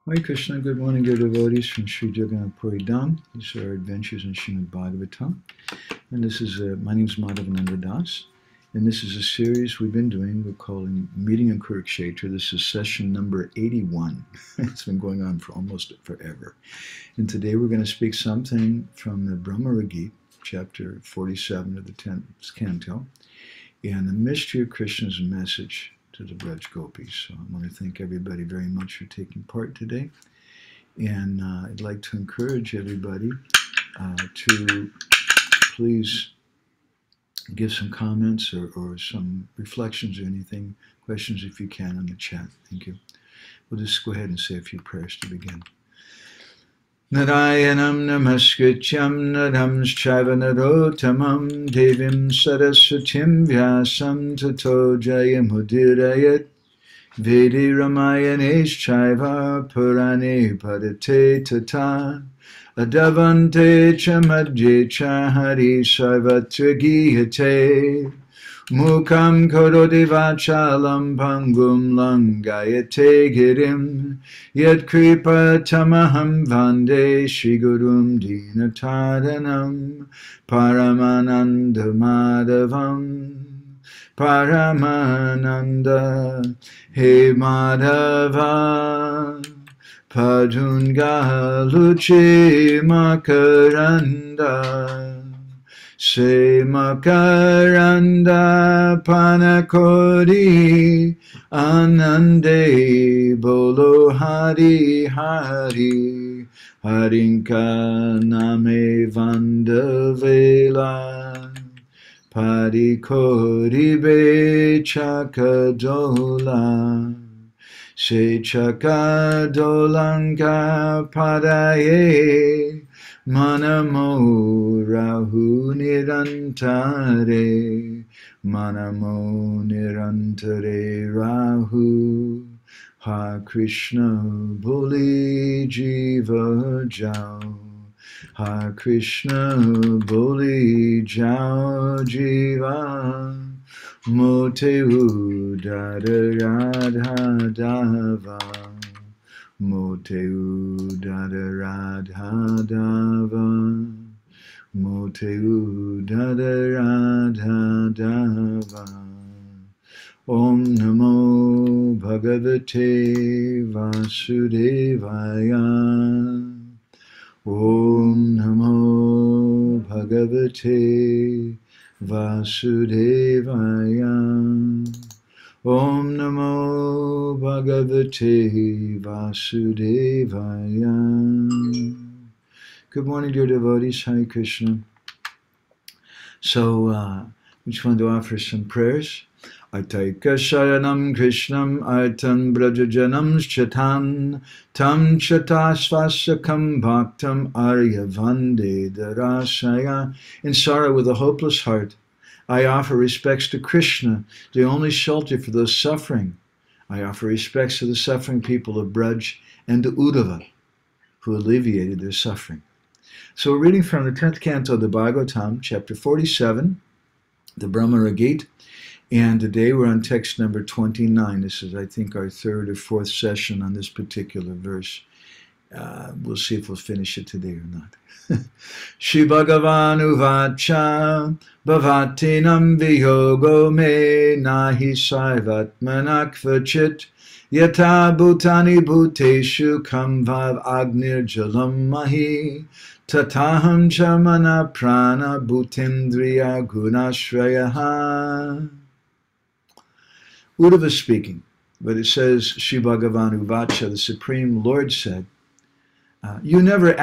Hare Krishna, good morning, dear devotees from Sri Jagannath Puri Dham. These are our adventures in Srimad Bhagavatam. And this is, my name is Madhavananda Das. And this is a series we've been doing. We're calling Meeting in Kurukshetra. This is session number 81. It's been going on for almost forever. And today we're going to speak something from the Bhramara-gita, chapter 47 of the 10th canto, and the mystery of Krishna's message to the Vraja-gopis. So I want to thank everybody very much for taking part today. And I'd like to encourage everybody to please give some comments or some reflections or anything, questions if you can in the chat. Thank you. We'll just go ahead and say a few prayers to begin. Narayanam namaskrityam naramschaiva narotamam devim saraswatim vyasam tato jayamudirayat vedi ramayaneshchaiva purane padate tata adavante cha madhye cha hari sarvatra giyate Mukam karoti vachalam pangum langayate girim yat kripa tamaham vande shri gurum dinataranam paramananda madhavam paramananda he madhava padunga luce makaranda Se makaranda panakodi anande bolo hari hari harinka name vandavela padikodi be chakadola se chakadolanka padaye Manamo Rahu Nirantare Manamo Nirantare Rahu Ha Krishna Boli Jiva Jao Ha Krishna Boli Jao Jiva Mote Udara Radha Dava Moteu dada radha dava Moteu dada radha dava Om Namo Bhagavate Vasudevaya Om Namo Bhagavate Vasudevaya Om Namo Bhagavate Vasudevaya. Good morning, dear devotees. Hare Krishna. So, we just wanted to offer some prayers. Ataika Sharanam Krishnam Artan Brajajanam Chatan Tam Chatasvasakam Bhaktam Arya Vande Darashaya. In sorrow with a hopeless heart, I offer respects to Krishna, the only shelter for those suffering. I offer respects to the suffering people of Braj and to Uddhava, who alleviated their suffering. So we're reading from the 10th canto of the Bhagavatam, chapter 47, the Bhramara-gita, and today we're on text number 29. This is, I think, our third or fourth session on this particular verse. We'll see if we'll finish it today or not. Shri Bhagavan Uvacha Bhavatinam Viyogo Me Nahi Sarvatmanak Vachit Yata Bhutani Bhuteshu Kamvav Agnir Jalam Mahi Tataham Chamana Prana Bhutindriya Gunashrayaha. Uddhava speaking, but it says Shri Bhagavan Uvacha, the Supreme Lord said, you are never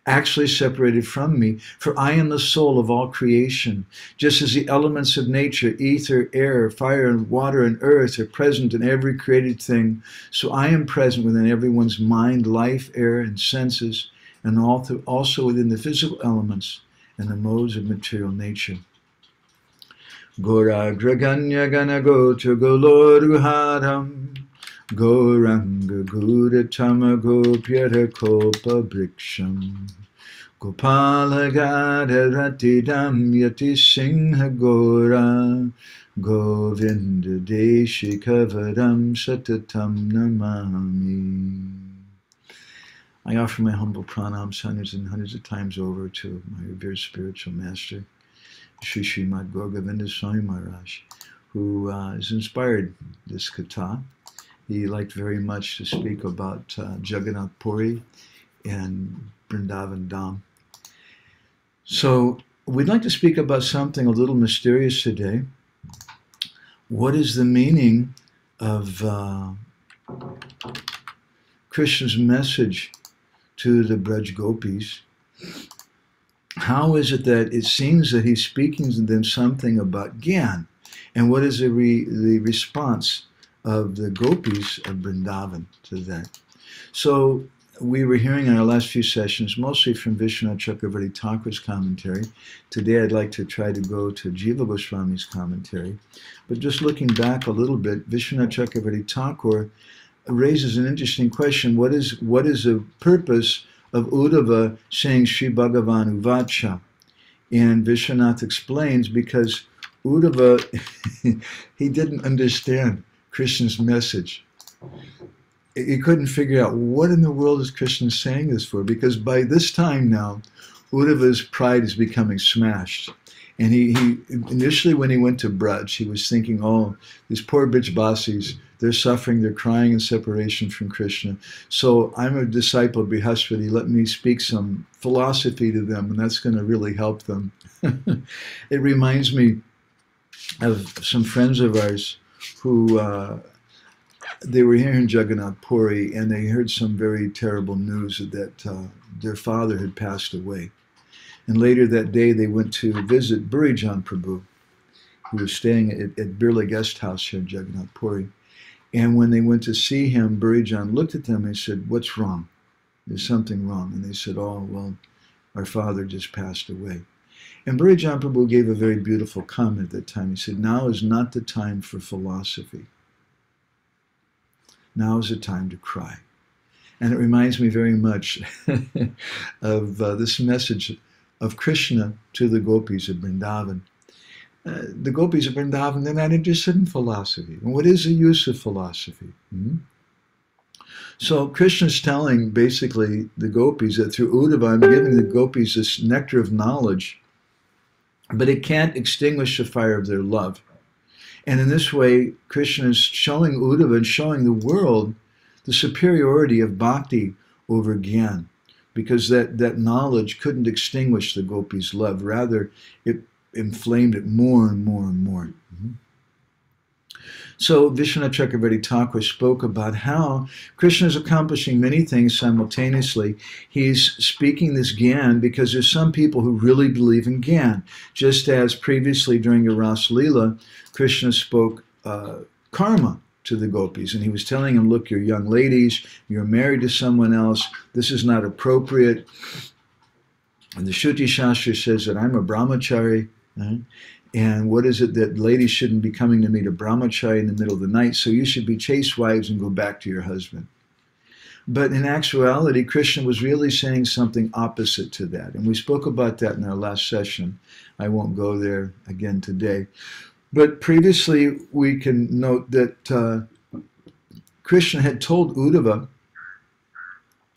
actually separated from me, for I am the soul of all creation. Just as the elements of nature, ether, air, fire, and water, and earth are present in every created thing, so I am present within everyone's mind, life, air, and senses, and also within the physical elements and the modes of material nature. Gora Graganya Ganagotra Goloruharam Goranga Gura Tamago Pyara Kopa Briksham Gopala Gadharatidam Yati Singha Gora Govinda Deshikavaram Satatam Namami. I offer my humble pranams hundreds and hundreds of times over to my revered spiritual master, Sri Srimad Gauragovinda Swami Maharaj, who has inspired this katha. He liked very much to speak about Jagannath Puri and Vrindavan Dham. So we'd like to speak about something a little mysterious today. What is the meaning of Krishna's message to the Vraja-gopis? How is it that it seems that he's speaking to them something about Gyan? And what is the response of the gopis of Vrindavan to that? So we were hearing in our last few sessions, mostly from Vishwanath Chakravarti Thakur's commentary. Today I'd like to try to go to Jiva Goswami's commentary. But just looking back a little bit, Vishwanath Chakravarti Thakur raises an interesting question. What is the purpose of Uddhava saying Sri Bhagavan Uvacha? And Vishwanath explains because Uddhava, he didn't understand Krishna's message. He couldn't figure out what in the world is Krishna saying this for, because by this time now, Uddhava's pride is becoming smashed. And he initially when he went to Braj, he was thinking, oh, these poor Brajbasis, they're suffering, they're crying in separation from Krishna. So I'm a disciple of Brihaspati, let me speak some philosophy to them, and that's going to really help them. It reminds me of some friends of ours who, they were here in Jagannath Puri, and they heard some very terrible news that their father had passed away. And later that day, they went to visit Burijan Prabhu, who was staying at Birla Guest House here in Jagannath Puri. And when they went to see him, Burijan looked at them and said, "What's wrong? There's something wrong." And they said, "Oh, well, our father just passed away." And Burijan Prabhu gave a very beautiful comment at that time. He said, "Now is not the time for philosophy. Now is the time to cry." And it reminds me very much of this message of Krishna to the gopis of Vrindavan. The gopis of Vrindavan, they're not interested in philosophy. And what is the use of philosophy? So Krishna's telling basically the gopis that through Uddhava, I'm giving the gopis this nectar of knowledge, but it can't extinguish the fire of their love. And in this way, Krishna is showing Uddhava and showing the world the superiority of bhakti over Gyan, because that knowledge couldn't extinguish the gopis' love. Rather, it inflamed it more and more and more. So Vishwanath Chakravarti Thakur spoke about how Krishna is accomplishing many things simultaneously. He's speaking this Gyan because there's some people who really believe in Gyan. Just as previously during the Ras Leela, Krishna spoke karma to the gopis, and he was telling them, look, you're young ladies, you're married to someone else, this is not appropriate. And the Shruti Shastra says that I'm a brahmachari, and what is it that ladies shouldn't be coming to meet a brahmachari in the middle of the night, so you should be chaste wives and go back to your husband. But in actuality, Krishna was really saying something opposite to that, and we spoke about that in our last session. I won't go there again today. But previously, we can note that Krishna had told Uddhava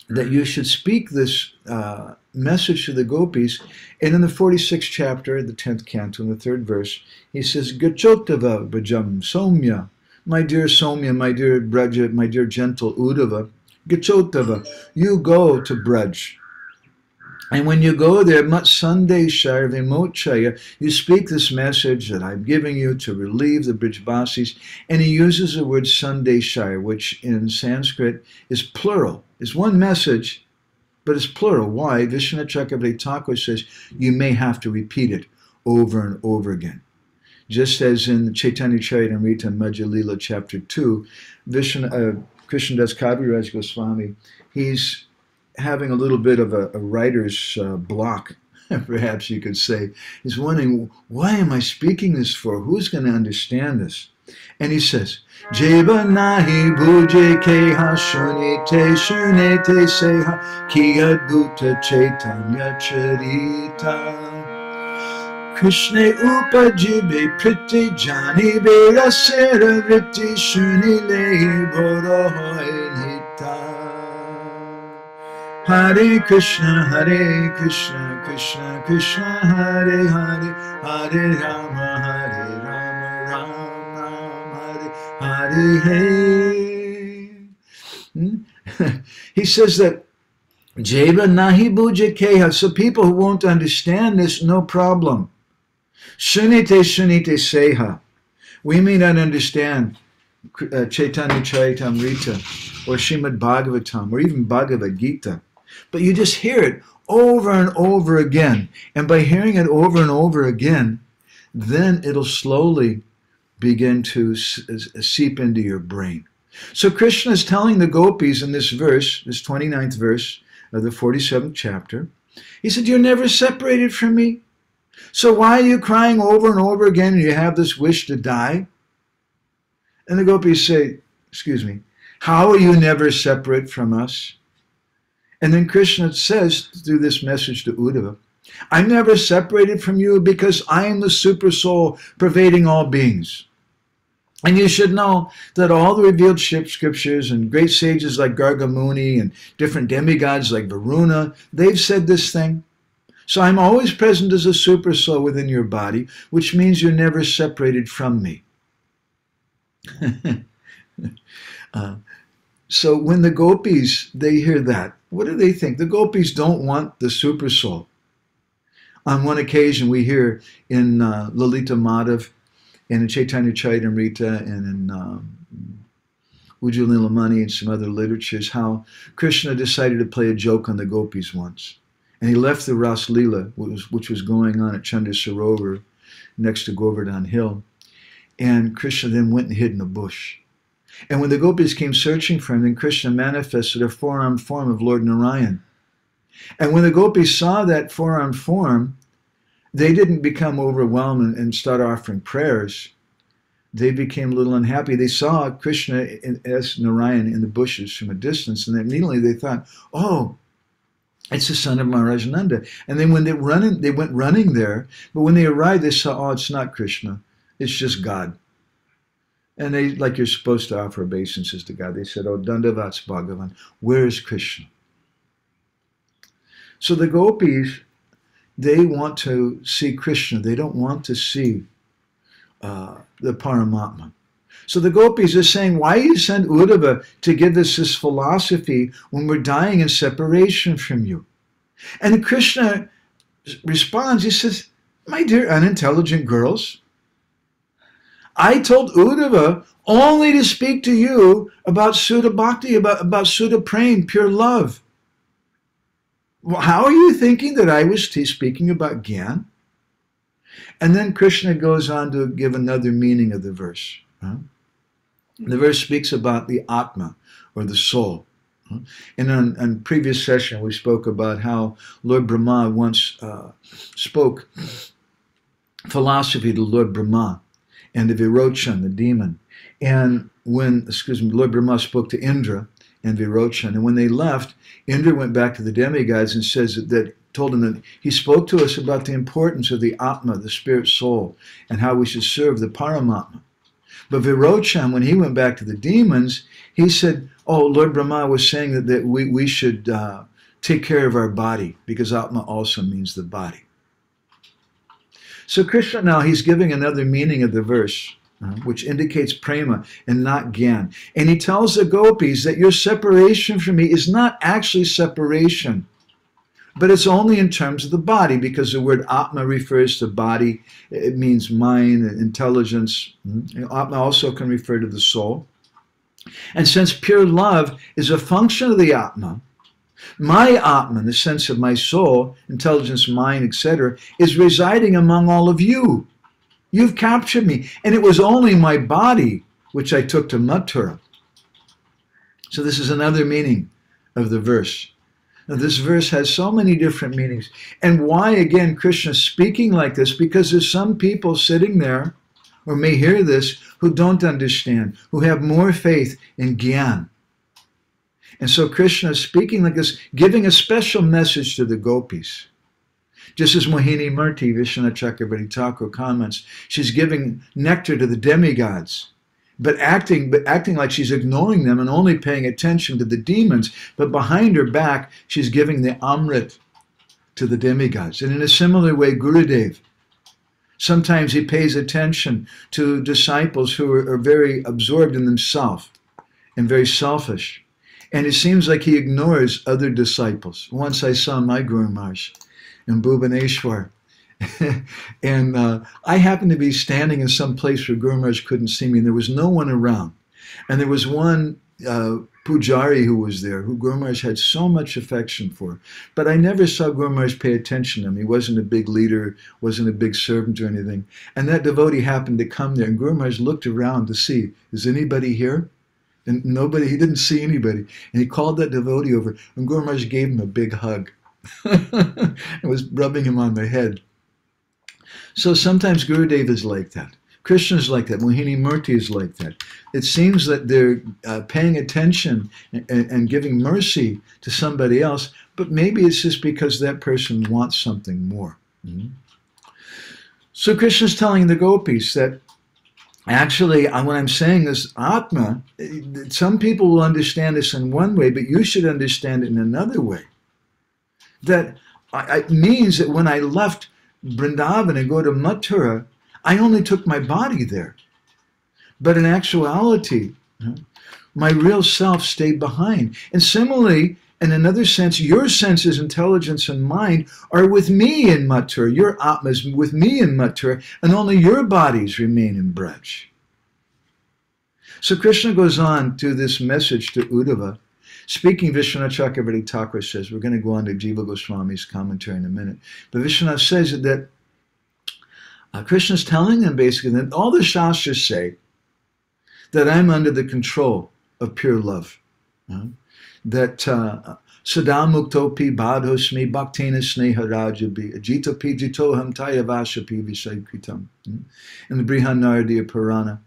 that you should speak this message to the gopis. And in the 46th chapter, the 10th canto, in the 3rd verse, he says, Gachotava Brajam Somya, my dear Somya, my dear Braja, my dear gentle Uddhava, Gachotava, you go to Braj. And when you go there, Mat Sandeshaya Vimochaya, you speak this message that I'm giving you to relieve the Brajbasis. And he uses the word Sandeshaya, which in Sanskrit is plural. It's one message, but it's plural. Why? Vishwanath Chakravarti Thakur says you may have to repeat it over and over again. Just as in Chaitanya Charitamrita Madhya Lila chapter 2, Krishnadas Kaviraj Goswami, he's having a little bit of a writer's block, perhaps you could say. He's wondering, why am I speaking this for? Who's going to understand this? And he says, Jeva nahi bhuje keha shunite shunite seha ki adbhuta chaitanya charita. Krishna upajibe priti jani be rasera vriti shunile bhoro hoy nita. Hare Krishna, Krishna Krishna, Hare Hare, Hare Rama, Ram Ram, Hare Hare. He says that Jeva nahi bhuja keha. So people who won't understand this, no problem. Shunite seha. We may not understand Chaitanya Charitamrita or Srimad Bhagavatam or even Bhagavad-gita, but you just hear it over and over again. And by hearing it over and over again, then it'll slowly begin to seep into your brain. So Krishna is telling the gopis in this verse, this 29th verse of the 47th chapter, he said, you're never separated from me. So why are you crying over and over again and you have this wish to die? And the gopis say, excuse me, how are you never separate from us? And then Krishna says through this message to Uddhava, I'm never separated from you because I am the super soul pervading all beings. And you should know that all the revealed scriptures and great sages like Garga Muni and different demigods like Varuna, they've said this thing. So I'm always present as a super soul within your body, which means you're never separated from me. So when the gopis, they hear that, what do they think? The gopis don't want the super soul. On one occasion we hear in Lalita Madhav and in Chaitanya Charitamrita and in Ujjwala Mani and some other literatures how Krishna decided to play a joke on the gopis once. And he left the Ras Leela, which was going on at Chandra Sarovar next to Govardhan Hill. And Krishna then went and hid in a bush. And when the gopis came searching for him, then Krishna manifested a four-armed form of Lord Narayan. And when the gopis saw that four-armed form, they didn't become overwhelmed and start offering prayers. They became a little unhappy. They saw Krishna as Narayan in the bushes from a distance, and immediately they thought, oh, it's the son of Maharaj Nanda. And then when they went running there, but when they arrived, they saw, oh, it's not Krishna. It's just God. And they, like you're supposed to offer obeisances to God, they said, oh, Dandavats Bhagavan, where is Krishna? So the gopis, they want to see Krishna. They don't want to see the Paramatma. So the gopis are saying, why you send Uddhava to give us this philosophy when we're dying in separation from you? And Krishna responds, he says, my dear unintelligent girls, I told Uddhava only to speak to you about Sudha Bhakti, about Sudha Prem, pure love. Well, how are you thinking that I was speaking about Gyan? And then Krishna goes on to give another meaning of the verse. The verse speaks about the Atma, or the soul. And on previous session, we spoke about how Lord Brahma once spoke philosophy to Lord Brahma and to Virochan, the demon. And when, Lord Brahma spoke to Indra and Virochan, and when they left, Indra went back to the demigods and says that told him that he spoke to us about the importance of the Atma, the spirit soul, and how we should serve the Paramatma. But Virochan, when he went back to the demons, he said, oh, Lord Brahma was saying that we should take care of our body, because Atma also means the body. So Krishna now, he's giving another meaning of the verse, which indicates prema and not gyan. And he tells the gopis that your separation from me is not actually separation, but it's only in terms of the body, because the word Atma refers to body. It means mind and intelligence. Atma also can refer to the soul. And since pure love is a function of the Atma, my Atma, in the sense of my soul, intelligence, mind, etc., is residing among all of you. You've captured me. And it was only my body which I took to Mathura. So this is another meaning of the verse. Now, this verse has so many different meanings. And why, again, Krishna is speaking like this? Because there's some people sitting there or may hear this who don't understand, who have more faith in Gyan. And so Krishna is speaking like this, giving a special message to the gopis. Just as Mohini Murti, Vishwanath Chakravarti Thakur comments, she's giving nectar to the demigods, but acting like she's ignoring them and only paying attention to the demons. But behind her back, she's giving the Amrit to the demigods. And in a similar way, Gurudev, sometimes he pays attention to disciples who are very absorbed in themselves and very selfish. And it seems like he ignores other disciples. Once I saw my Guru Maharaj in Bhubaneswar, and I happened to be standing in some place where Guru Maharaj couldn't see me, and there was no one around. And there was one Pujari who was there, who Guru Maharaj had so much affection for. But I never saw Guru Maharaj pay attention to him. He wasn't a big leader, wasn't a big servant or anything. And that devotee happened to come there, and Guru Maharaj looked around to see, is anybody here? And nobody, he didn't see anybody. And he called that devotee over, and Guru Maharaj gave him a big hug. And was rubbing him on the head. So sometimes Gurudev is like that. Krishna is like that. Mohini Murti is like that. It seems that they're paying attention and giving mercy to somebody else, but maybe it's just because that person wants something more. Mm-hmm. So Krishna is telling the gopis that actually, when I'm saying this, Atma, some people will understand this in one way, but you should understand it in another way. That it means that when I left Vrindavan and go to Mathura, I only took my body there. But in actuality, my real self stayed behind. And similarly, in another sense, your senses, intelligence, and mind are with me in Mathura. Your Atma is with me in Mathura, and only your bodies remain in Braj. So Krishna goes on to this message to Uddhava. Speaking, Vishwanath Chakravarti Thakur says, we're going to go on to Jiva Goswami's commentary in a minute, but Vishwanath says that Krishna's telling them basically that all the Shastras say that I'm under the control of pure love. That Sada Muktopi Badhosmi Bhaktina Sneha Rajabi Ajitopi Jitoham Tayavashapi Vishaykritam. In the Brihan Naradiya Purana,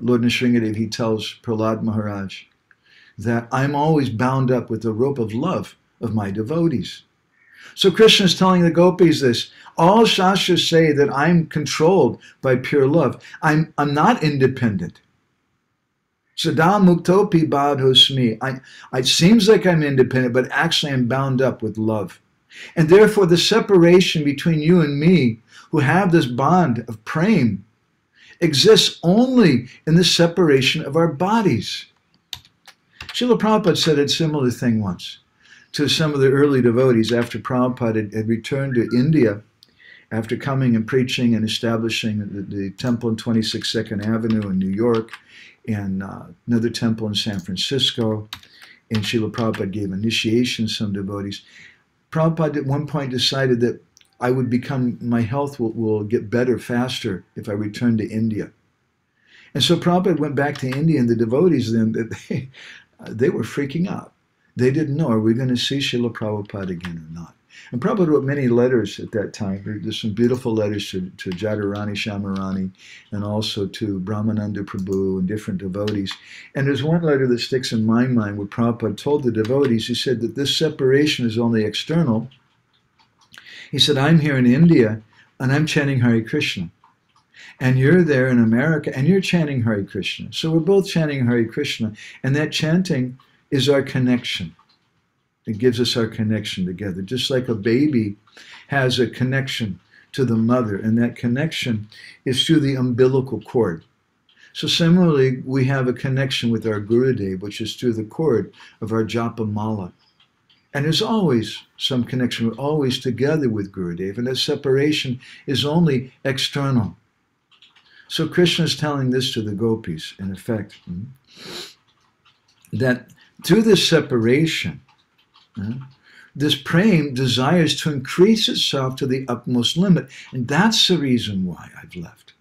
Lord Nrsingadev, he tells Prahlad Maharaj that I'm always bound up with the rope of love of my devotees. So Krishna is telling the gopis this. All Shastras say that I'm controlled by pure love. I'm not independent. Sada muktopi badhosmi. It seems like I'm independent, but actually I'm bound up with love. And therefore the separation between you and me, who have this bond of prem, exists only in the separation of our bodies. Srila Prabhupada said a similar thing once to some of the early devotees after Prabhupada had returned to India after coming and preaching and establishing the temple in 26 2nd Avenue in New York and another temple in San Francisco. And Srila Prabhupada gave initiation to some devotees. Prabhupada at one point decided that my health will get better faster if I return to India. And so Prabhupada went back to India, and the devotees then, they were freaking out. They didn't know, are we going to see Srila Prabhupada again or not? And Prabhupada wrote many letters at that time. There's some beautiful letters to Jadharani Shamarani and also to Brahmananda Prabhu and different devotees. And there's one letter that sticks in my mind where Prabhupada told the devotees, he said that this separation is only external. He said, I'm here in India and I'm chanting Hare Krishna. And you're there in America and you're chanting Hare Krishna. So we're both chanting Hare Krishna, and that chanting is our connection. It gives us our connection together. Just like a baby has a connection to the mother, and that connection is through the umbilical cord. So similarly, we have a connection with our Gurudev, which is through the cord of our japa mala. And there's always some connection. We're always together with Gurudev, and that separation is only external. So Krishna is telling this to the gopis, in effect, that through this separation, this prem desires to increase itself to the utmost limit, and that's the reason why I've left.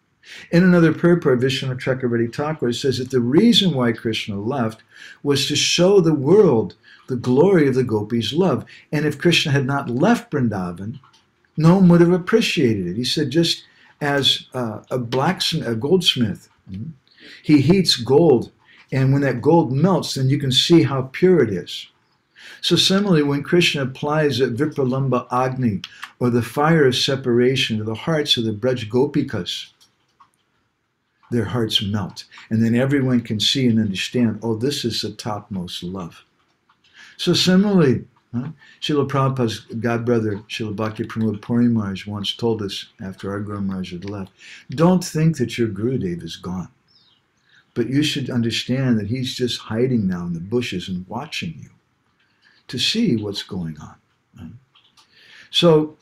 In another purport, Vishwanath Chakravarti Thakur says that the reason why Krishna left was to show the world the glory of the gopis' love. And if Krishna had not left Vrindavan, no one would have appreciated it. He said, just as a goldsmith. He heats gold, and when that gold melts, then you can see how pure it is. So similarly, when Krishna applies that Vipralamba Agni, or the fire of separation, to the hearts of the Vraja-gopikas, their hearts melt. And then everyone can see and understand, oh, this is the topmost love. So similarly, Srila Prabhupada's godbrother, Srila Bhakti Pramod Puri Maharaj, once told us, after our Guru Maharaj had left, don't think that your Gurudev is gone. But you should understand that he's just hiding now in the bushes and watching you to see what's going on. So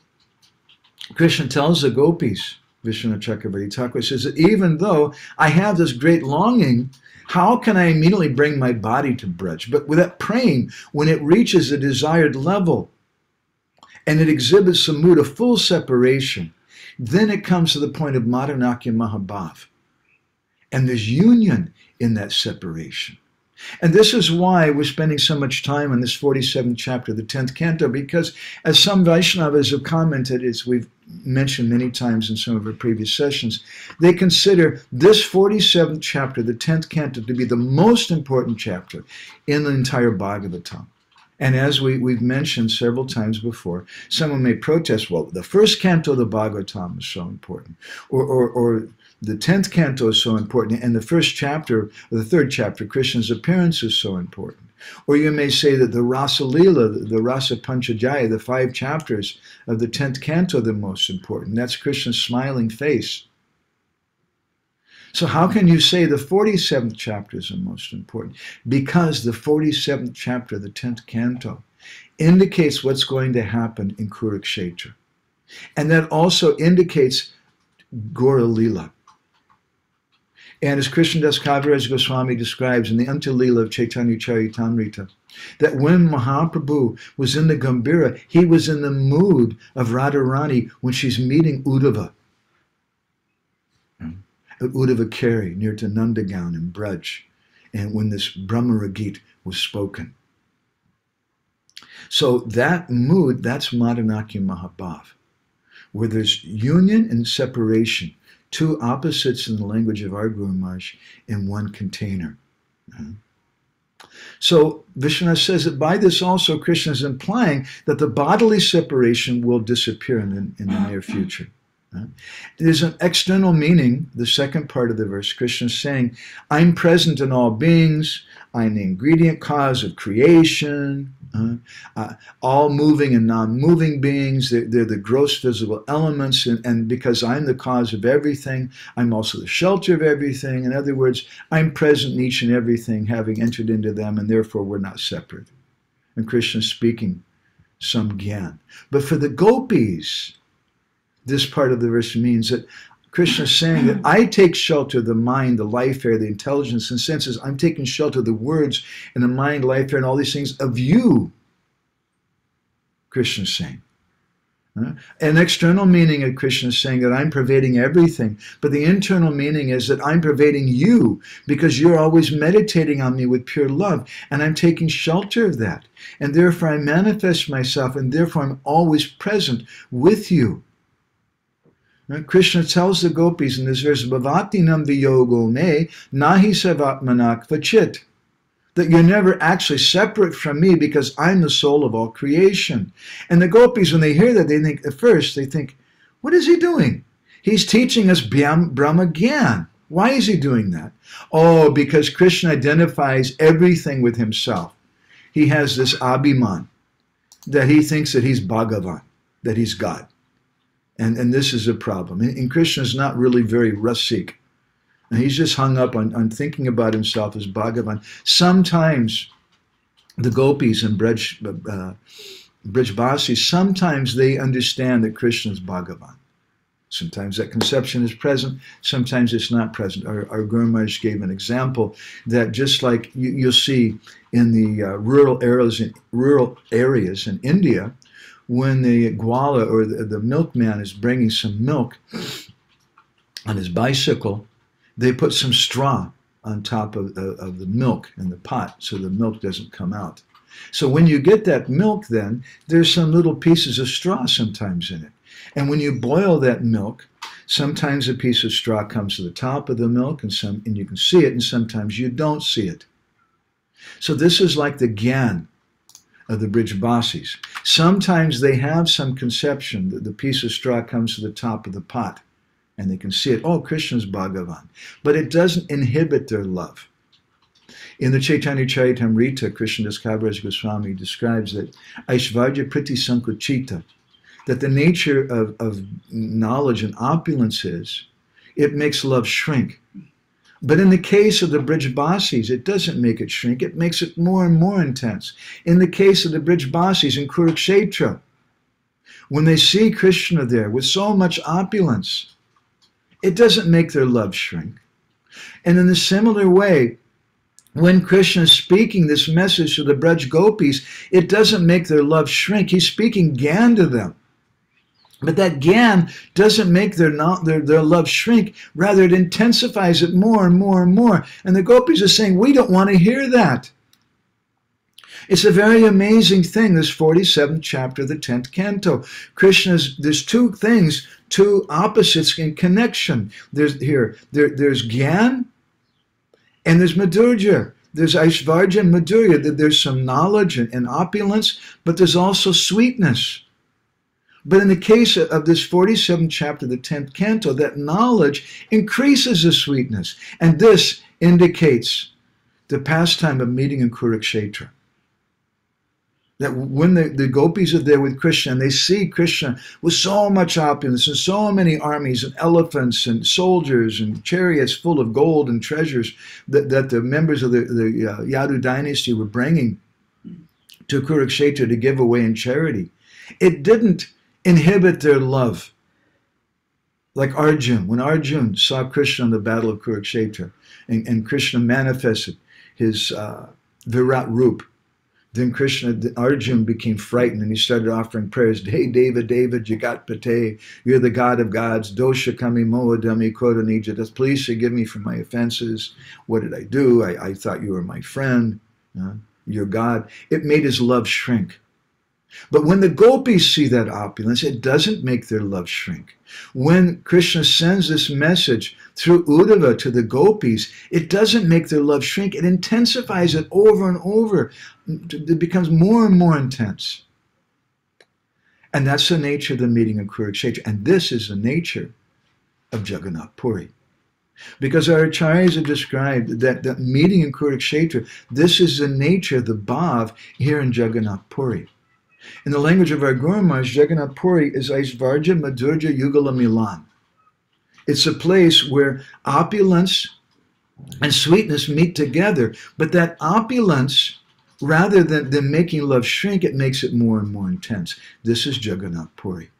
Krishna tells the gopis, Vishwanath Chakravarti Thakur says that even though I have this great longing, how can I immediately bring my body to Braj? But with that praying, when it reaches a desired level and it exhibits the mood of full separation, then it comes to the point of Madhanakya Mahabhav. And there's union in that separation. And this is why we're spending so much time on this 47th chapter, the 10th canto, because as some Vaishnavas have commented, as we've mentioned many times in some of our previous sessions, they consider this 47th chapter, the 10th canto, to be the most important chapter in the entire Bhagavatam. And as we've mentioned several times before, someone may protest, well, the first canto of the Bhagavatam is so important, or the 10th canto is so important, and the first chapter, or the third chapter, Krishna's appearance is so important. Or you may say that the Rasa Lila, the Rasa Panchajaya, the 5 chapters of the 10th canto are the most important. That's Krishna's smiling face. So how can you say the 47th chapter is the most important? Because the 47th chapter of the 10th canto indicates what's going to happen in Kurukshetra. And that also indicates Gaura Lila. And as Krishnadas Kaviraj Goswami describes in the Antilila of Chaitanya Charitamrita, that when Mahaprabhu was in the Gambhira, he was in the mood of Radharani when she's meeting Uddhava. At Uddhava Keri, near to Nandagaon in Braj, and when this Bhramara-gita was spoken. So that mood, that's Madhanakya Mahabhav, where there's union and separation, two opposites in the language of our Guru Maharaj in one container. So Vishwanath says that by this also Krishna is implying that the bodily separation will disappear in the near future. There's an external meaning, the second part of the verse. Krishna is saying, I'm present in all beings, I'm the ingredient cause of creation, all moving and non-moving beings, they're the gross physical elements, and because I'm the cause of everything, I'm also the shelter of everything. In other words, I'm present in each and everything, having entered into them, and therefore we're not separate. And Krishna is speaking some gyan. But for the gopis, this part of the verse means that Krishna is saying that I take shelter of the mind, the life air, the intelligence and senses. I'm taking shelter of the words and the mind, life air, and all these things of you, Krishna is saying. An external meaning of Krishna is saying that I'm pervading everything, but the internal meaning is that I'm pervading you because you're always meditating on me with pure love, and I'm taking shelter of that. And therefore I manifest myself, and therefore I'm always present with you. Krishna tells the gopis in this verse, Bhavatinam viyogo me nahi savatmanak vachit, that you're never actually separate from me because I'm the soul of all creation. And the gopis, when they hear that, they think, at first, they think, what is he doing? He's teaching us Brahma-gyan. Why is he doing that? Oh, because Krishna identifies everything with himself. He has this abhiman, that he thinks that he's Bhagavan, that he's God. And this is a problem. And Krishna is not really very rasik. And he's just hung up on thinking about himself as Bhagavan. Sometimes the gopis and Brajbasis, sometimes they understand that Krishna is Bhagavan. Sometimes that conception is present, sometimes it's not present. Our Guru Maharaj gave an example that just like you'll see in the rural areas in India, when the gwala or the milkman is bringing some milk on his bicycle, they put some straw on top of the milk in the pot so the milk doesn't come out. So when you get that milk then, there's some little pieces of straw sometimes in it. And when you boil that milk, Sometimes a piece of straw comes to the top of the milk, and you can see it, and sometimes you don't see it. So this is like the gyan of the Vraja-gopis. Sometimes they have some conception that the piece of straw comes to the top of the pot, and they can see it. Oh, Krishna's Bhagavan. But it doesn't inhibit their love. In the Chaitanya Charitamrita, Krishnadas Kaviraj Goswami describes that Aishvarya Priti Sankuchita, that the nature of knowledge and opulence is, it makes love shrink. But in the case of the Vraja-gopis, it doesn't make it shrink, it makes it more and more intense. In the case of the Vraja-gopis in Kurukshetra, when they see Krishna there with so much opulence, it doesn't make their love shrink. And in a similar way, when Krishna is speaking this message to the Vraja-gopis, it doesn't make their love shrink. He's speaking gyan to them. But that gyan doesn't make their love shrink. Rather, it intensifies it more and more and more. And the gopis are saying, we don't want to hear that. It's a very amazing thing, this 47th chapter of the 10th canto. There's two things, two opposites in connection. There's gyan and there's madhurya. There's Aishvarya and madhurya. There's some knowledge and opulence, but there's also sweetness. But in the case of this 47th chapter, the 10th canto, that knowledge increases the sweetness. And this indicates the pastime of meeting in Kurukshetra. That when the gopis are there with Krishna and they see Krishna with so much opulence and so many armies and elephants and soldiers and chariots full of gold and treasures that the members of the Yadu dynasty were bringing to Kurukshetra to give away in charity, it didn't inhibit their love. Like Arjun, when Arjun saw Krishna in the battle of Kurukshetra and Krishna manifested his Virat Roop, then Arjun became frightened and he started offering prayers. Hey, Deva, Jagat Pate, you're the God of gods. Dosha Kami Moadami Kodanija. Please forgive me for my offenses. What did I do? I thought you were my friend. You're God. It made his love shrink. But when the gopis see that opulence, it doesn't make their love shrink. When Krishna sends this message through Uddhava to the gopis, it doesn't make their love shrink. It intensifies it over and over. It becomes more and more intense. And that's the nature of the meeting in Kurukshetra. And this is the nature of Jagannath Puri. Because our acharyas have described that meeting in Kurukshetra, this is the nature of the bhav here in Jagannath Puri. In the language of our Guru Maharaj, Jagannath Puri is Aishvarya Madhurya Yugala Milan. It's a place where opulence and sweetness meet together, but that opulence, rather than making love shrink, it makes it more and more intense. This is Jagannath Puri.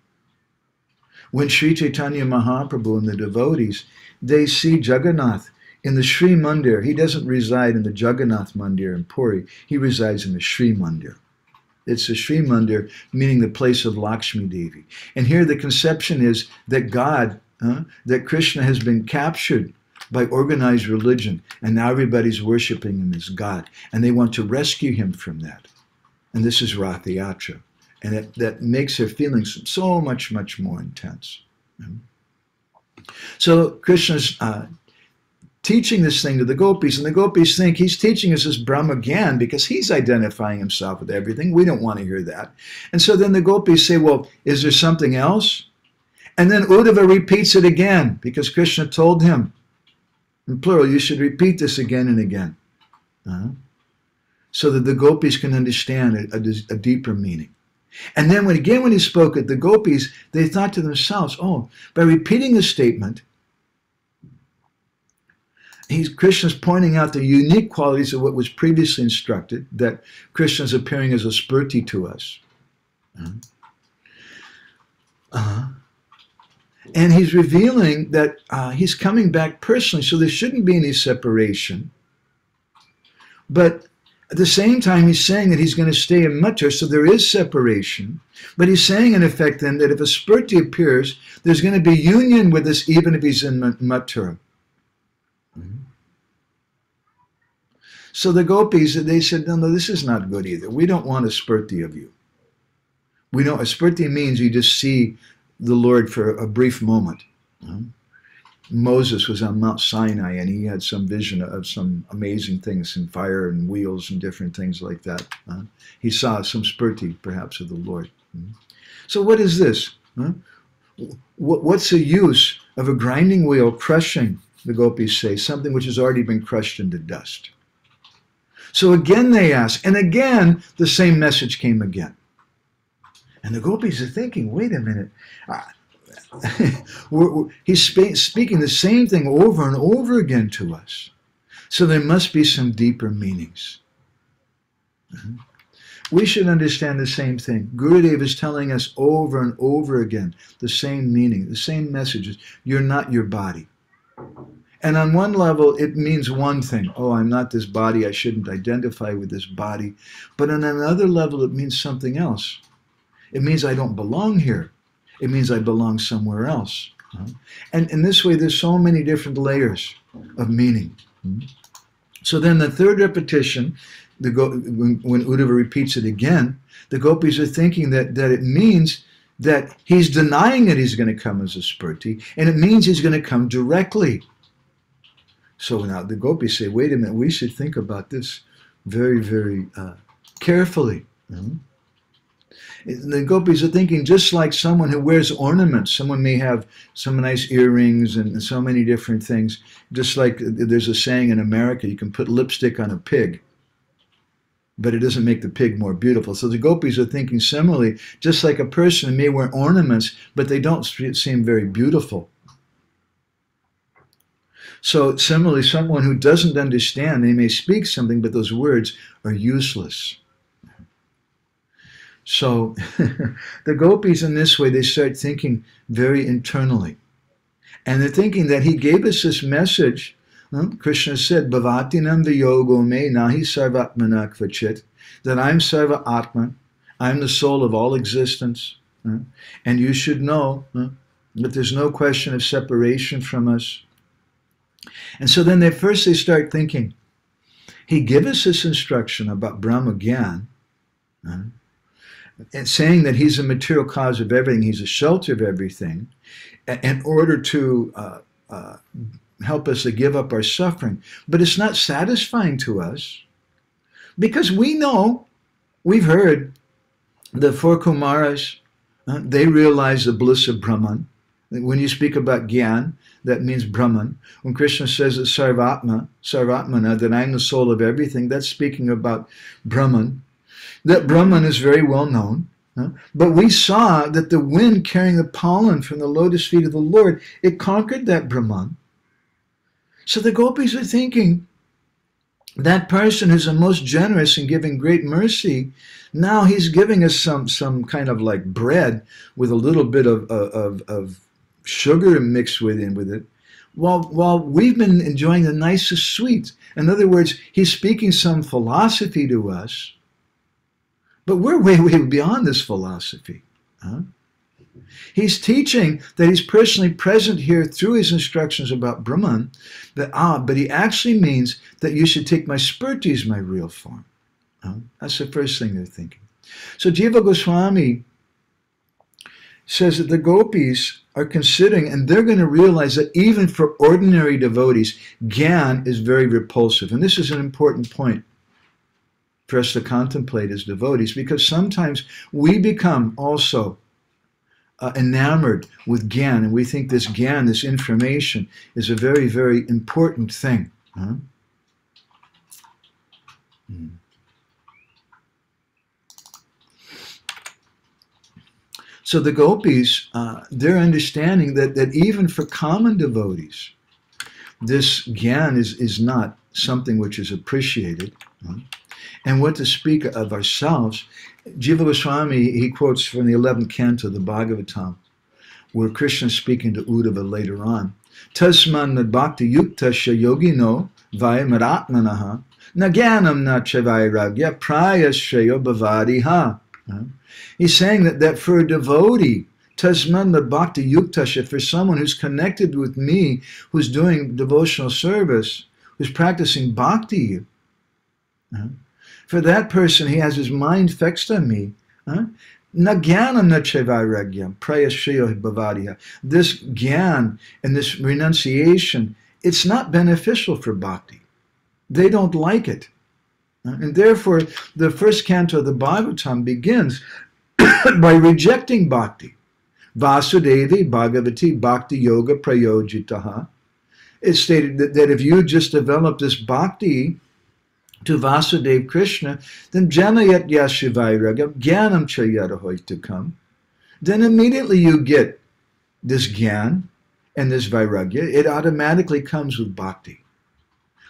When Sri Chaitanya Mahaprabhu and the devotees, they see Jagannath in the Sri Mandir. He doesn't reside in the Jagannath Mandir in Puri. He resides in the Sri Mandir. It's the Sri Mandir, meaning the place of Lakshmi Devi. And here the conception is that that Krishna has been captured by organized religion, and now everybody's worshiping him as God. And they want to rescue him from that. And this is Rath-yatra. And that makes their feelings so much, much more intense. So Krishna's teaching this thing to the gopis, and the gopis think he's teaching us this Brahma-gyan because he's identifying himself with everything. We don't want to hear that. And so then the gopis say, well, is there something else? And then Uddhava repeats it again because Krishna told him, in plural, you should repeat this again and again. So that the gopis can understand a deeper meaning. And then when he spoke it, the gopis, they thought to themselves, oh, by repeating the statement, Krishna's pointing out the unique qualities of what was previously instructed, that Krishna's appearing as a spurti to us. And he's revealing that he's coming back personally, so there shouldn't be any separation. But at the same time, he's saying that he's going to stay in Mathura, so there is separation. But he's saying, in effect, then, that if a spurti appears, there's going to be union with us, even if he's in Mathura. So the gopis, they said, no, this is not good either. We don't want a spurti of you. A spurti means you just see the Lord for a brief moment, Moses was on Mount Sinai and he had some vision of some amazing things in fire and wheels and different things like that. He saw some spurti, perhaps, of the Lord. So what is this? What's the use of a grinding wheel crushing, the gopis say, something which has already been crushed into dust? So again they ask, and again the same message came again. And the gopis are thinking, wait a minute, he's speaking the same thing over and over again to us. So there must be some deeper meanings. We should understand the same thing. Gurudev is telling us over and over again the same meaning, the same messages. You're not your body. And on one level, it means one thing. Oh, I'm not this body. I shouldn't identify with this body. But on another level, it means something else. It means I don't belong here. It means I belong somewhere else. And in this way, there's so many different layers of meaning. So then the third repetition, when Uddhava repeats it again, the gopis are thinking that it means that he's denying that he's going to come as a spurti, and it means he's going to come directly. So now the gopis say, wait a minute, we should think about this very, very carefully. The gopis are thinking just like someone who wears ornaments. Someone may have some nice earrings and so many different things. Just like there's a saying in America, you can put lipstick on a pig, but it doesn't make the pig more beautiful. So the gopis are thinking similarly, just like a person may wear ornaments, but they don't seem very beautiful. So similarly, someone who doesn't understand, they may speak something, but those words are useless. So the gopis in this way, they start thinking very internally. And they're thinking that he gave us this message. Krishna said, Bhavatinam viyogo me nahi sarvatmana kvachit, that I'm sarva atma, I'm the soul of all existence. And you should know that there's no question of separation from us. And so then first they start thinking, he gave us this instruction about Brahma Gyan, and saying that he's a material cause of everything, he's a shelter of everything, in order to help us to give up our suffering. But it's not satisfying to us, because we know, we've heard, the four Kumaras, they realize the bliss of Brahman. When you speak about Gyan, that means Brahman. When Krishna says that Sarvatmana, that I'm the soul of everything, that's speaking about Brahman. That Brahman is very well known. But we saw that the wind carrying the pollen from the lotus feet of the Lord, it conquered that Brahman. So the gopis are thinking, that person who's the most generous and giving great mercy, now he's giving us some kind of like bread with a little bit of sugar mixed with it, while we've been enjoying the nicest sweets. In other words, he's speaking some philosophy to us, but we're way, way beyond this philosophy. He's teaching that he's personally present here through his instructions about Brahman, but he actually means that you should take my spurti as my real form. That's the first thing they're thinking. So Jiva Goswami says that the gopis are considering, and they're going to realize that even for ordinary devotees, Gyan is very repulsive. And this is an important point for us to contemplate as devotees, because sometimes we become also enamored with Gyan, and we think this Gyan, this information, is a very, very important thing. So the gopis, they're understanding that even for common devotees, this Gyan is not something which is appreciated. And what to speak of ourselves, Jiva Goswami, he quotes from the 11th canto of the Bhagavatam, where Krishna is speaking to Uddhava later on. Tasman nad bhakti yukta shayogino vayamaratmanaha nagyanam na chavairagya prayashrayo bhavadiha. He's saying that for a devotee, tasman nad bhakti yuktasha, for someone who's connected with me, who's doing devotional service, who's practicing bhakti, for that person, he has his mind fixed on me. Na jnanam na vairagyam prayashriyo bhavadiya. This jnana and this renunciation, it's not beneficial for bhakti. They don't like it. And therefore, the first canto of the Bhagavatam begins by rejecting bhakti. Vasudevi Bhagavati Bhakti Yoga Prayojitaha. It's stated that if you just develop this bhakti to Vasudeva Krishna, then janayat yashivairagam jnanam chayadahoitukam. Then immediately you get this jnana and this vairagya. It automatically comes with bhakti.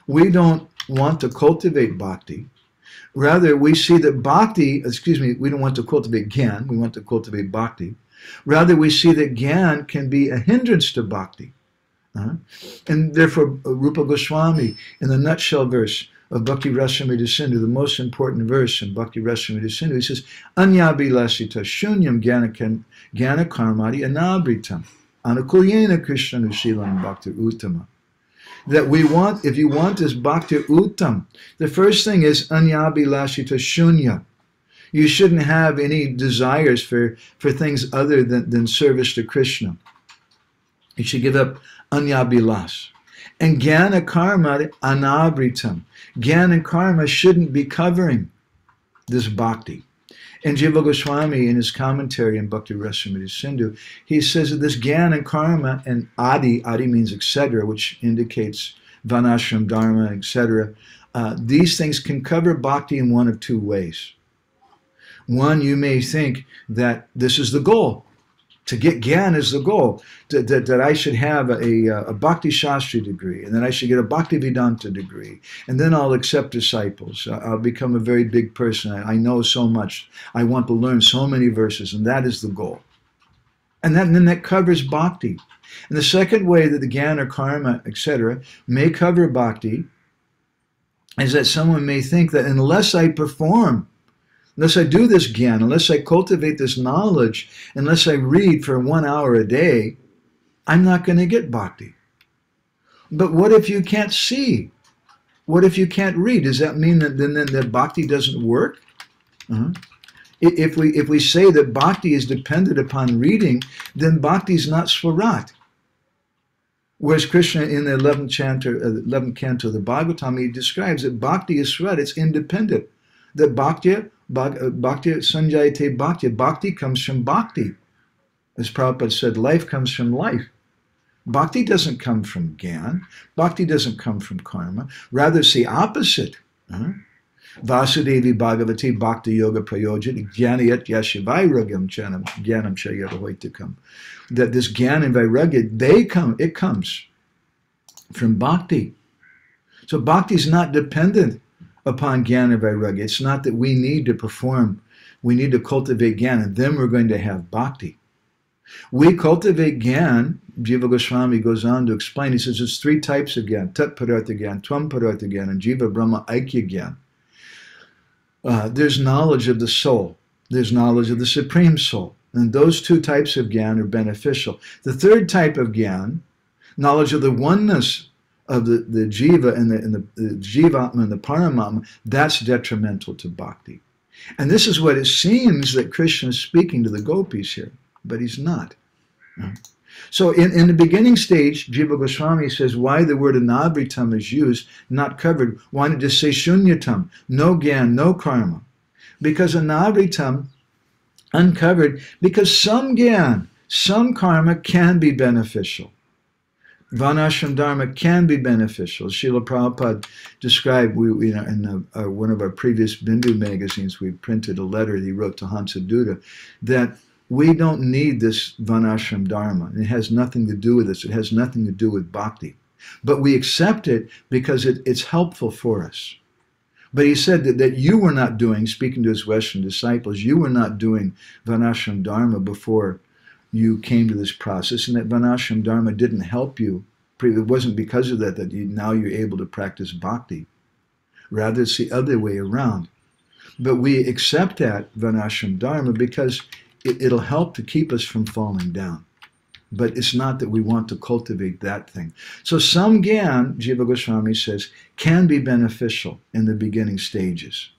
We don't want to cultivate bhakti. Rather, we see that bhakti, we don't want to cultivate jnana, we want to cultivate bhakti. Rather, we see that jnana can be a hindrance to bhakti. And therefore, Rupa Goswami, in the nutshell verse of Bhakti Rasamrita Sindhu, the most important verse in Bhakti Rasamrita Sindhu, he says, Anyabhilasita shunyam jnana karmati anabritam anukulyena Krishna nusilam bhakti uttama. That we want, if you want this bhakti uttam, the first thing is anyabhilasita shunya. You shouldn't have any desires for things other than service to Krishna. You should give up anyabhilas. And jnana karma anabritam. Jnana and karma shouldn't be covering this bhakti. And Jiva Goswami, in his commentary in Bhakti Rasamrita Sindhu, he says that this jnana and karma and adi means etc., which indicates vanashram dharma, etc., these things can cover bhakti in one of two ways. One, you may think that this is the goal. To get jnana is the goal. That I should have a Bhakti Shastri degree, and then I should get a Bhakti Vedanta degree, and then I'll accept disciples. I'll become a very big person. I know so much. I want to learn so many verses, and that is the goal. And then that covers bhakti. And the second way that the jnana or karma, etc., may cover bhakti is that someone may think that unless I perform, unless I do this jnana, unless I cultivate this knowledge, unless I read for 1 hour a day, I'm not going to get bhakti. But what if you can't see? What if you can't read? Does that mean that bhakti doesn't work? If we say that bhakti is dependent upon reading, then bhakti is not swarat. Whereas Krishna in the 11th canto of the Bhagavatam, he describes that bhakti is swarat, it's independent. That bhakti sanjayate bhakti. Bhakti comes from bhakti. As Prabhupada said, life comes from life. Bhakti doesn't come from jnana. Bhakti doesn't come from karma. Rather, it's the opposite. Vasudevi Bhagavati Bhakti Yoga Prayojit Jnanayat Yashivairagam Jnanam Chayavahoitakam. That this jnana and vairagya, it comes from bhakti. So bhakti is not dependent upon jnana and vairagya. It's not that we need to perform, we need to cultivate jnana, and then we're going to have bhakti. We cultivate jnana. Jiva Goswami goes on to explain, he says there's 3 types of jnana: tat padartha jnana, tvam padartha jnana, and jiva brahma aikya jnana. There's knowledge of the soul, there's knowledge of the supreme soul, and those 2 types of jnana are beneficial. The 3rd type of jnana, knowledge of the oneness of the jiva and the jivatma and the paramatma, that's detrimental to bhakti. And this is what it seems that Krishna is speaking to the gopis here, but he's not. So in the beginning stage, Jiva Goswami says why the word anavritam is used, not covered. Why not just say shunyatam, no jnana, no karma? Because anavritam, uncovered, because some jnana, some karma can be beneficial. Vanashram dharma can be beneficial. Srila Prabhupada described, in one of our previous Bindu magazines, we printed a letter he wrote to Hansadutta, that we don't need this Vanashram dharma. It has nothing to do with this. It has nothing to do with bhakti. But we accept it because it's helpful for us. But he said that you were not doing, speaking to his Western disciples, you were not doing Vanashram dharma before you came to this process, and that Vanashram dharma didn't help you. It wasn't because of that now you're able to practice bhakti. Rather, it's the other way around. But we accept that Vanashram dharma because it'll help to keep us from falling down. But it's not that we want to cultivate that thing. So some jnana, Jiva Goswami says, can be beneficial in the beginning stages.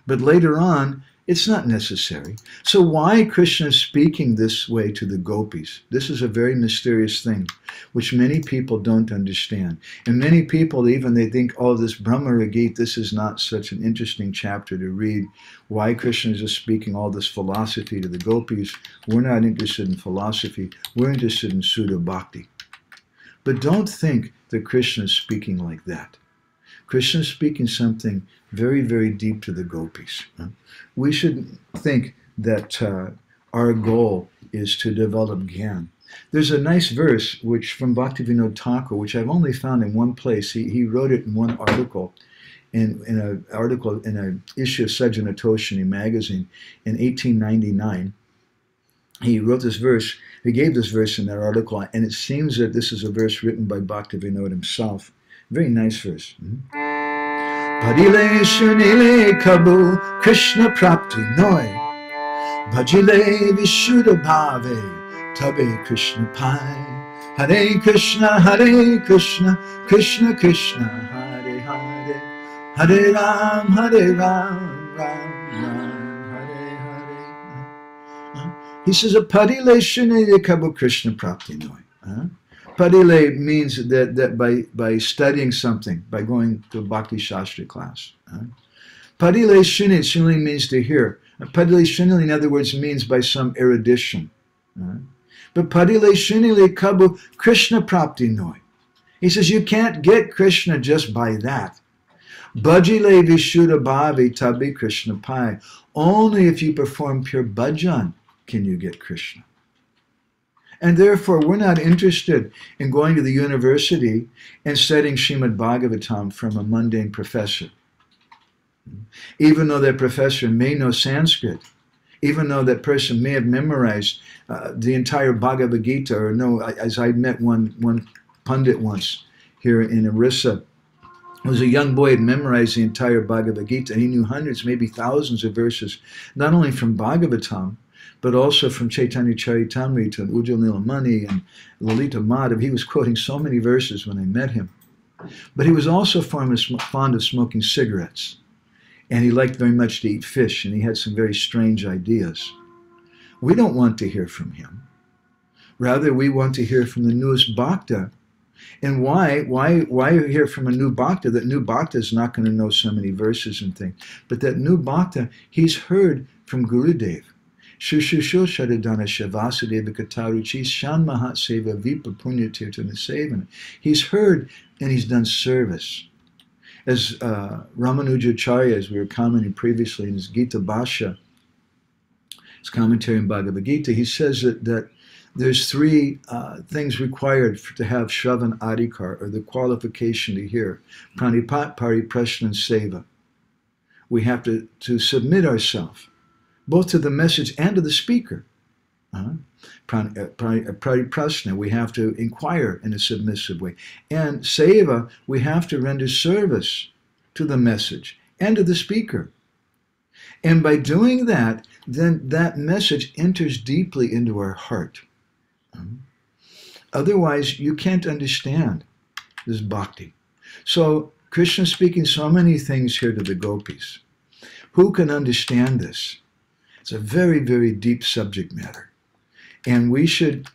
But later on, It's not necessary. So why Krishna is speaking this way to the gopis? This is a very mysterious thing, which many people don't understand. And many people, even they think, oh, this Bhramara-gita, this is not such an interesting chapter to read. Why Krishna is just speaking all this philosophy to the gopis? We're not interested in philosophy. We're interested in Sudha Bhakti. But don't think that Krishna is speaking like that. Krishna is speaking something very, very deep to the gopis. We should think that our goal is to develop Gyan. There's a nice verse which from Bhaktivinoda Thakur, which I've only found in one place. He wrote it in one article, in an issue of Sajjana Toshini magazine in 1899. He wrote this verse. He gave this verse in that article, and it seems that this is a verse written by Bhaktivinoda himself. Very nice verse. Padile shunile kabu Krishna prapti noi Bhajile vishuddha bhave tabe Krishna pai Hare Krishna Krishna Krishna Hare Hare Hare Ram Ram Ram Hare Hare. He says, Padile shunile kabu Krishna prapti noi. Padile means that by studying something, by going to a Bhakti Shastri class. Padile shunili means to hear. Padile shunili, in other words, means by some erudition. But Padile shunili kabu Krishna prapti noi. He says you can't get Krishna just by that. Bhajile vishuddha bhavi tabi Krishna pai. Only if you perform pure bhajan can you get Krishna. And therefore, we're not interested in going to the university and studying Srimad Bhagavatam from a mundane professor. Even though that professor may know Sanskrit, even though that person may have memorized the entire Bhagavad Gita, or know, as I met one pundit once here in Orissa, it was a young boy who had memorized the entire Bhagavad Gita, and he knew hundreds, maybe thousands of verses, not only from Bhagavatam, but also from Chaitanya Charitamrita and Ujjwal Nilamani and Lalita Madhav. He was quoting so many verses when I met him. But he was also fond of smoking cigarettes. And he liked very much to eat fish, and he had some very strange ideas. We don't want to hear from him. Rather, we want to hear from the newest bhakta. And why hear from a new bhakta? That new bhakta is not going to know so many verses and things. But that new bhakta, he's heard from Gurudev. Shushusho Shadadana Shavasudeva Kataruchi Shan Mahat Seva Vipa Punyatirtana Sevana. He's heard and he's done service. As Ramanujacharya, as we were commenting previously in his Gita Bhashya, his commentary on Bhagavad Gita, he says that there's three things required to have Shravan Adhikar, or the qualification to hear. Pranipat, Pariprashna, and Seva. We have to submit ourselves both to the message and to the speaker. Prashna, we have to inquire in a submissive way. And seva, we have to render service to the message and to the speaker. And by doing that, then that message enters deeply into our heart. Otherwise, you can't understand this bhakti. So, Krishna is speaking so many things here to the gopis. Who can understand this? It's a very, very deep subject matter. And we should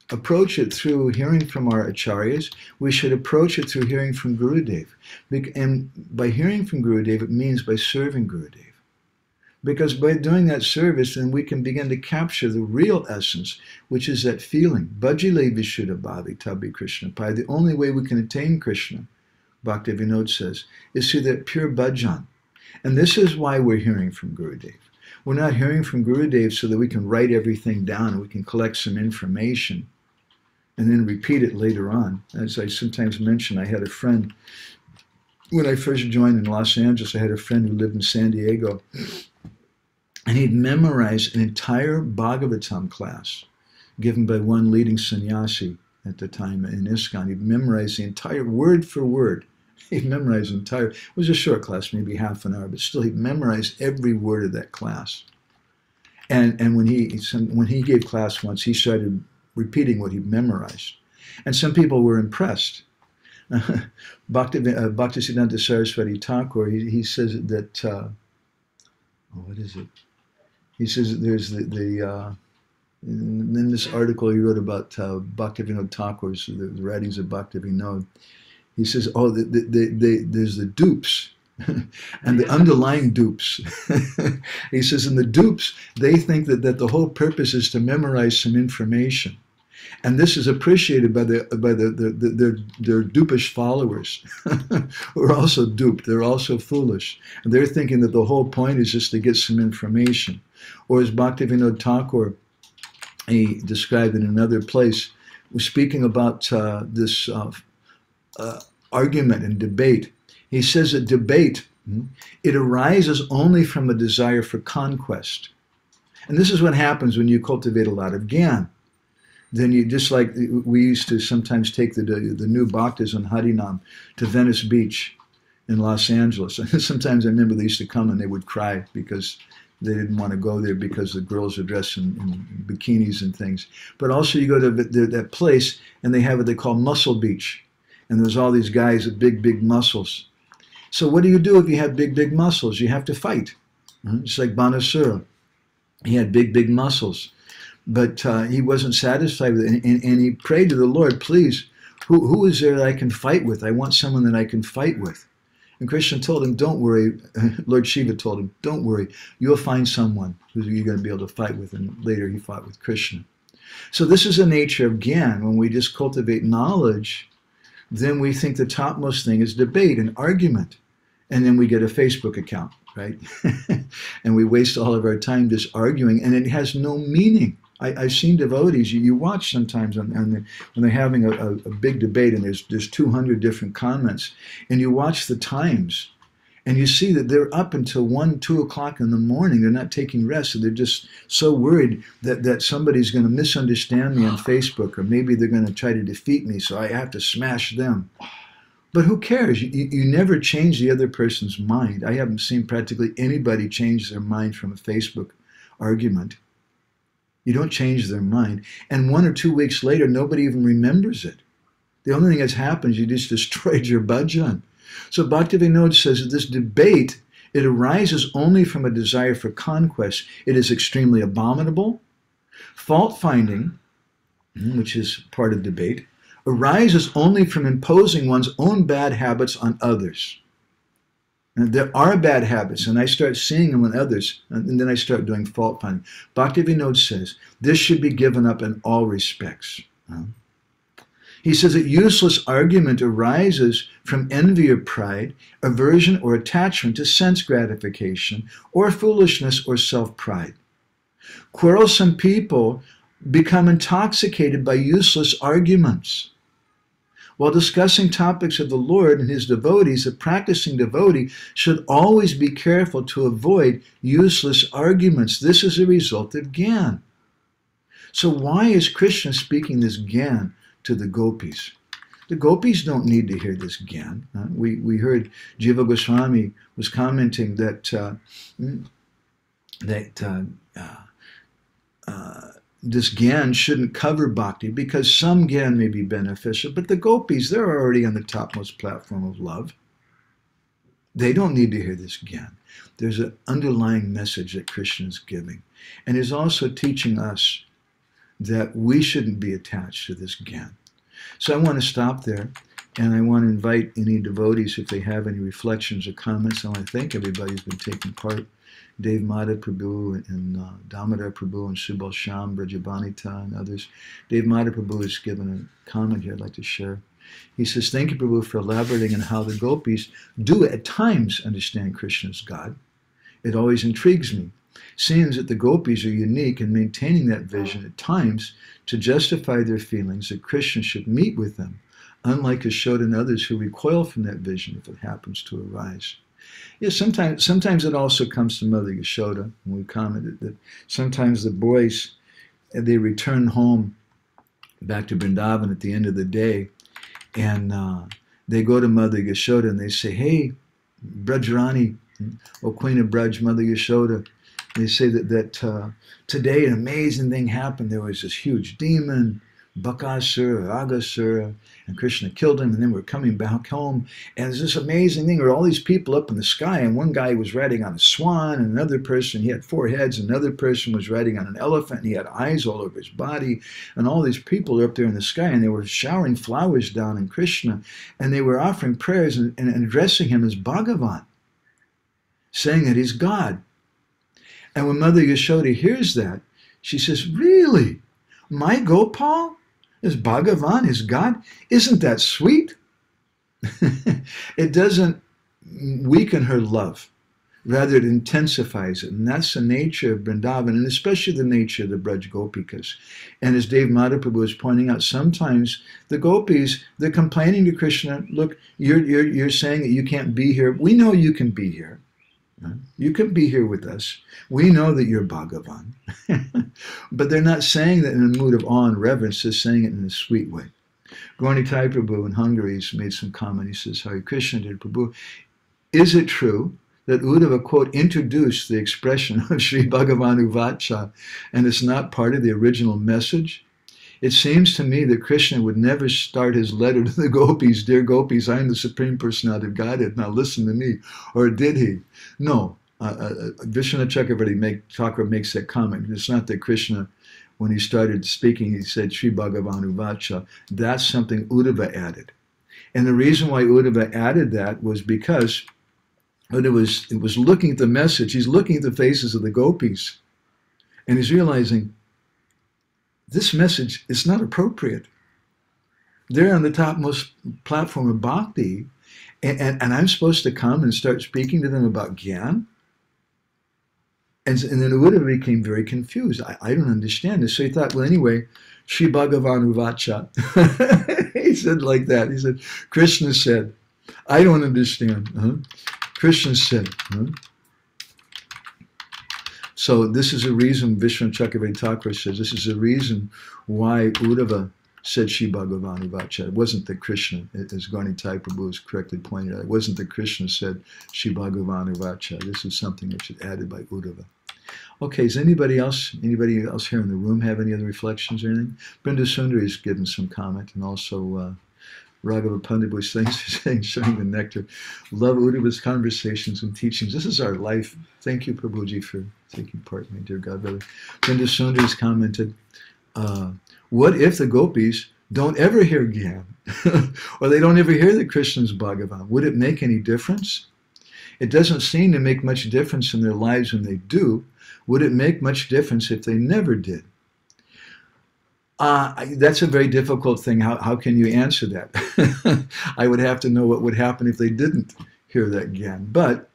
approach it through hearing from our acharyas. We should approach it through hearing from Gurudev. And by hearing from Gurudev, it means by serving Gurudev. Because by doing that service, then we can begin to capture the real essence, which is that feeling. Bhajile vishuddha bhavi tabi Krishna pai. The only way we can attain Krishna, Bhaktivinoda says, is through that pure bhajan. And this is why we're hearing from Gurudev. We're not hearing from Gurudev so that we can write everything down and we can collect some information and then repeat it later on. As I sometimes mention, I had a friend, when I first joined in Los Angeles, I had a friend who lived in San Diego, and he'd memorized an entire Bhagavatam class given by one leading sannyasi at the time in ISKCON. He'd memorized the entire, word for word. He memorized the entire, it was a short class, maybe half an hour, but still he memorized every word of that class. And when he gave class once, he started repeating what he memorized. And some people were impressed. Bhaktisiddhanta Saraswati Thakur, he says that oh, what is it? He says that there's in this article he wrote about Bhaktivinoda Thakur's, the writings of Bhaktivinoda. He says, oh, there's the dupes and the underlying dupes. He says, in the dupes, they think that the whole purpose is to memorize some information. And this is appreciated by their dupish followers who are also duped. They're also foolish. And they're thinking that the whole point is just to get some information. Or as Bhaktivinoda Thakur, he described in another place, was speaking about this argument and debate. He says that debate, it arises only from a desire for conquest. And this is what happens when you cultivate a lot of gyan. Then you, just like we used to sometimes take the new bhaktas on Harinam to Venice Beach in Los Angeles. Sometimes I remember they used to come and they would cry because they didn't want to go there because the girls are dressed in bikinis and things. But also you go to that place and they have what they call Muscle Beach. And there's all these guys with big, big muscles. So what do you do if you have big, big muscles? You have to fight. Just like Banasura. He had big, big muscles. But he wasn't satisfied with it. And he prayed to the Lord, please, who is there that I can fight with? I want someone that I can fight with. And Krishna told him, don't worry. Lord Shiva told him, don't worry. You'll find someone who you're going to be able to fight with. And later he fought with Krishna. So this is the nature of Gyan. When we just cultivate knowledge, then we think the topmost thing is debate and argument. And then we get a Facebook account, right? And we waste all of our time just arguing, and it has no meaning. I've seen devotees, you watch sometimes when they're having a big debate and there's 200 different comments, and you watch the times, and you see that they're up until 1, 2 o'clock in the morning. They're not taking rest, so they're just so worried that somebody's going to misunderstand me on Facebook, or maybe they're going to try to defeat me, so I have to smash them. But who cares? You never change the other person's mind. I haven't seen practically anybody change their mind from a Facebook argument. You don't change their mind. And 1 or 2 weeks later, nobody even remembers it. The only thing that's happened is you just destroyed your bhajan. So Bhaktivinoda says that this debate, it arises only from a desire for conquest. It is extremely abominable. Fault-finding, which is part of debate, arises only from imposing one's own bad habits on others. And there are bad habits, and I start seeing them in others, and then I start doing fault finding. Bhaktivinoda says, this should be given up in all respects. He says that useless argument arises from envy or pride, aversion or attachment to sense gratification, or foolishness or self-pride. Quarrelsome people become intoxicated by useless arguments. While discussing topics of the Lord and his devotees, a practicing devotee should always be careful to avoid useless arguments. This is a result of Gyan. So why is Krishna speaking this Gyan to the gopis? The gopis don't need to hear this Gyan. We heard Jiva Goswami was commenting that this Gyan shouldn't cover bhakti because some Gyan may be beneficial, but the gopis, they're already on the topmost platform of love. They don't need to hear this Gyan. There's an underlying message that Krishna is giving. And is also teaching us that we shouldn't be attached to this Gyan. So I want to stop there, and I want to invite any devotees, if they have any reflections or comments. I want to thank everybody who's been taking part. Dave Mata Prabhu and Damodar Prabhu and Subal Sham, Vraja-gopis and others. Dave Mata Prabhu has given a comment here I'd like to share. He says, thank you, Prabhu, for elaborating on how the gopis do at times understand Krishna as God. It always intrigues me. Seems that the gopis are unique in maintaining that vision at times to justify their feelings that Krishna should meet with them, unlike Yashoda and others who recoil from that vision if it happens to arise. Yes, sometimes it also comes to Mother Yashoda, and we commented that sometimes the boys, they return home back to Vrindavan at the end of the day, and they go to Mother Yashoda and they say, hey, Brajrani, O Queen of Braj, Mother Yashoda, they say that today an amazing thing happened. There was this huge demon Bakasura, Agasura, and Krishna killed him, and then we're coming back home, and there's this amazing thing where all these people up in the sky, and one guy was riding on a swan, and another person, he had 4 heads, another person was riding on an elephant, and he had eyes all over his body, and all these people are up there in the sky, and they were showering flowers down on Krishna, and they were offering prayers and addressing him as Bhagavan, saying that he's God. And when Mother Yashoda hears that, she says, really? My Gopal is Bhagavan, is God? Isn't that sweet? It doesn't weaken her love. Rather, it intensifies it. And that's the nature of Vrindavan, and especially the nature of the Vraja-gopikas. And as Dave Madhaprabhu was pointing out, sometimes the gopis, they're complaining to Krishna, look, you're saying that you can't be here. We know you can be here. You can be here with us. We know that you're Bhagavan. But they're not saying that in a mood of awe and reverence. They're saying it in a sweet way. Gauranitai Prabhu in Hungary has made some comment. He says, Hare Krishna, dear Prabhu, is it true that Uddhava, quote, introduced the expression of Sri Bhagavan Uvacha and it's not part of the original message? It seems to me that Krishna would never start his letter to the gopis, dear gopis, I am the Supreme Personality of Godhead, now listen to me. Or did he? No. Vishwanath Chakravarti Thakur makes that comment. It's not that Krishna, when he started speaking, he said, Sri Bhagavan Uvacha. That's something Uddhava added. And the reason why Uddhava added that was because it was looking at the message. He's looking at the faces of the gopis. And he's realizing, this message is not appropriate. They're on the topmost platform of bhakti, and I'm supposed to come and start speaking to them about Gyan? And then Uddhava became very confused. I don't understand this. So he thought, well, anyway, Sri Bhagavan Uvacha. He said like that. He said, Krishna said, I don't understand. Krishna said. So this is a reason, Vishwanath Chakravarti Thakur says, this is a reason why Uddhava said Sri Bhagavan Uvacha. It wasn't that Krishna, as Gauranitai Prabhu has correctly pointed out, it wasn't that Krishna said Sri Bhagavan Uvacha. This is something which is added by Uddhava. Okay, is anybody else here in the room have any other reflections or anything? Brinda Sundari has given some comment, and also Raghava Pandit was saying, showing the nectar. Love Uddhava's conversations and teachings. This is our life. Thank you, Prabhuji, for taking part, my dear godbrother. Brinda Sundari has commented, what if the gopis don't ever hear Gyan? Or they don't ever hear that Krishna's Bhagavan? Would it make any difference? It doesn't seem to make much difference in their lives when they do. Would it make much difference if they never did? That's a very difficult thing. How can you answer that? I would have to know what would happen if they didn't hear that Gyan. But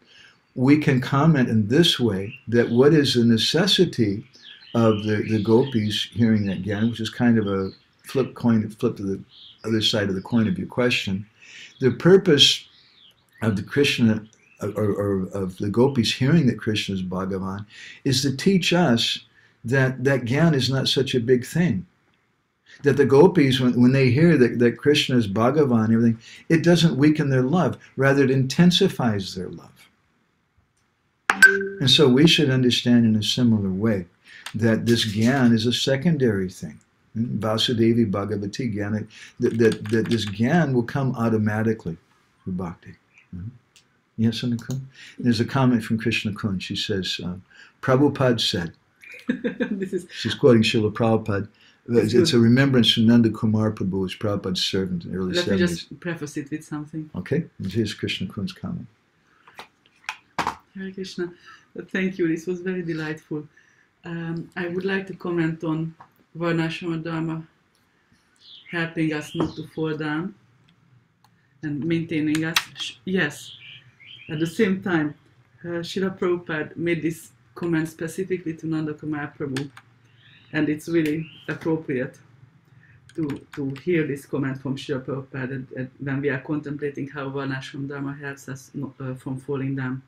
we can comment in this way, that what is the necessity of the gopis hearing that Gyan, which is kind of a flip to the other side of the coin of your question. The purpose of the Krishna, or of the gopis hearing that Krishna is Bhagavan, is to teach us that Gyan is not such a big thing. That the gopis, when they hear that Krishna is Bhagavan and everything, it doesn't weaken their love. Rather, it intensifies their love. And so we should understand in a similar way that this Gyan is a secondary thing. Vasudevi Bhagavati Gyan, that this Gyan will come automatically through bhakti. Yes, Anukun? There's a comment from Krishna Kun. She says, Prabhupada said, she's quoting Srila Prabhupada, it's a remembrance from Nanda Kumar Prabhu, who was Prabhupada's servant in the early 70s. Let me just preface it with something. Okay, and here's Krishna Kun's comment. Hare Krishna, thank you, this was very delightful. I would like to comment on Varnashrama Dharma helping us not to fall down and maintaining us. Yes, at the same time, Srila Prabhupada made this comment specifically to Nanda Kumar Prabhu, and it's really appropriate to hear this comment from Srila Prabhupada when we are contemplating how Varnashram Dharma helps us from falling down.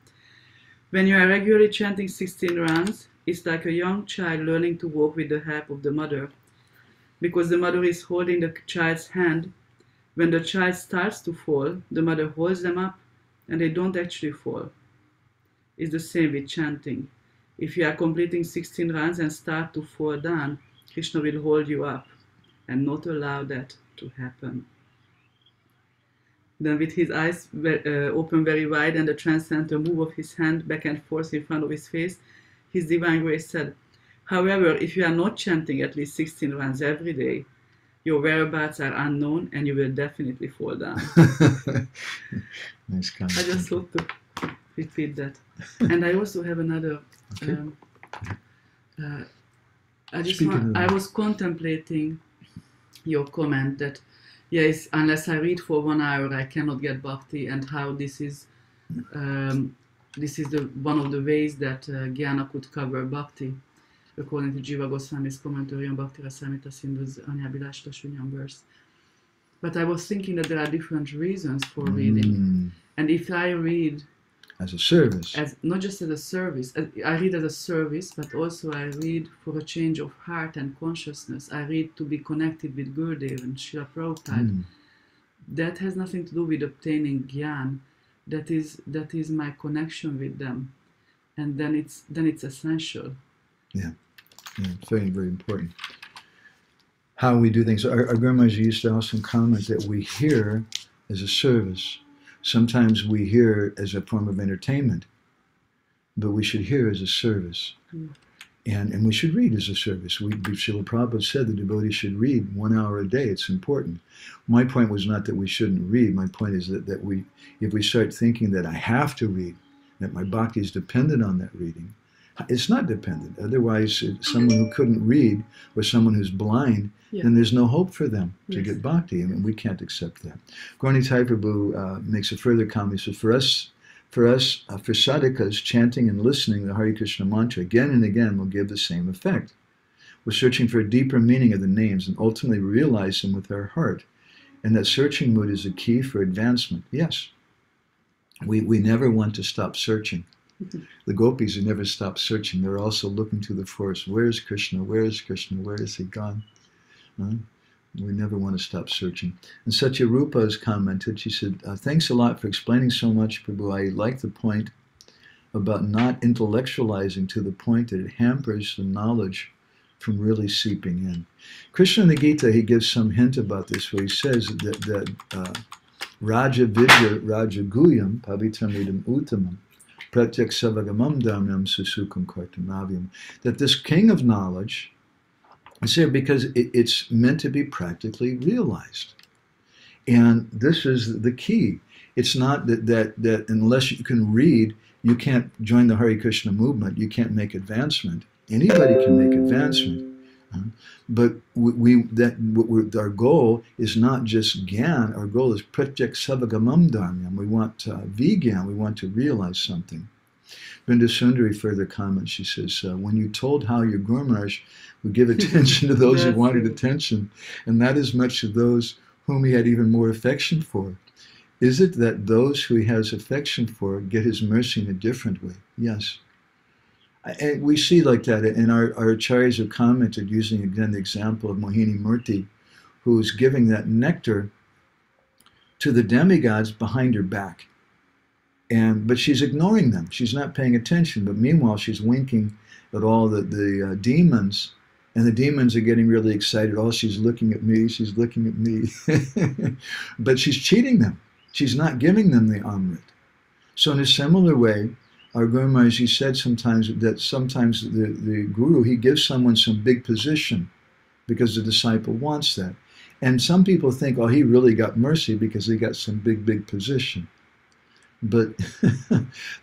When you are regularly chanting 16 rounds, it's like a young child learning to walk with the help of the mother, because the mother is holding the child's hand. When the child starts to fall, the mother holds them up, and they don't actually fall. It's the same with chanting. If you are completing 16 rounds and start to fall down, Krishna will hold you up, and not allow that to happen. Then with his eyes open very wide and a transcendental move of his hand back and forth in front of his face, His Divine Grace said, "However, if you are not chanting at least 16 rounds every day, your whereabouts are unknown and you will definitely fall down." Nice comment. I just thought to repeat that. And I also have another... Okay. I was contemplating your comment that, yes, unless I read for 1 hour, I cannot get bhakti, and how this is one of the ways that Jnana could cover bhakti, according to Jiva Goswami's commentary on Bhakti Rasamrita Sindhu's Anyabhilashta Shunyam verse. But I was thinking that there are different reasons for reading. And if I read as a service, not just as a service, I read as a service, but also I read for a change of heart and consciousness. I read to be connected with Gurudev and Srila Prabhupada. That has nothing to do with obtaining Gyan. That is my connection with them, and then it's essential. Yeah, it's very, very important. How we do things. Our Guru Maharaj used to often comment that we hear as a service. Sometimes we hear as a form of entertainment, but we should hear as a service. And we should read as a service. Srila Prabhupada said the devotee should read 1 hour a day. It's important. My point was not that we shouldn't read. My point is that if we start thinking that I have to read, that my bhakti is dependent on that reading, it's not dependent. Otherwise, someone who couldn't read or someone who's blind, then there's no hope for them to get bhakti. I mean, we can't accept that. Gaura Nitai Prabhu makes a further comment. He says, for sadhakas, chanting and listening the Hare Krishna mantra again and again will give the same effect. We're searching for a deeper meaning of the names and ultimately realize them with our heart. And that searching mood is a key for advancement. Yes, we never want to stop searching. The gopis who never stop searching, they're also looking to the forest. Where is Krishna? Where is Krishna? Where is he gone? We never want to stop searching. And Satya Rupa has commented, she said, thanks a lot for explaining so much, Prabhu. I like the point about not intellectualizing to the point that it hampers the knowledge from really seeping in. Krishna in the Gita, he gives some hint about this, where he says that Raja Vidya Raja Guyam Pavitramidam Uttamam Pratyak Savagamam Dhamyam Susukam Kartamavyam, that this king of knowledge is here because it's meant to be practically realized. And this is the key. It's not that unless you can read, you can't join the Hare Krishna movement, you can't make advancement. Anybody can make advancement. But our goal is not just Gyan, our goal is Pratyak Savagamam Dharmyam. We want Vigyan, we want to realize something. Vrinda Sundari further comments, she says, when you told how your Guru Maharaj would give attention to those who wanted attention, and not as much to those whom he had even more affection for, is it that those who he has affection for get his mercy in a different way? Yes. And we see like that, and our acharyas have commented, using again the example of Mohini Murti, who's giving that nectar to the demigods behind her back. But she's ignoring them. She's not paying attention. But meanwhile, she's winking at all the demons, and the demons are getting really excited. Oh, she's looking at me. She's looking at me. But she's cheating them. She's not giving them the Amrit. So in a similar way, our Guru Maharaj, he said sometimes the Guru, he gives someone some big position because the disciple wants that. And some people think, oh, he really got mercy because he got some big position. But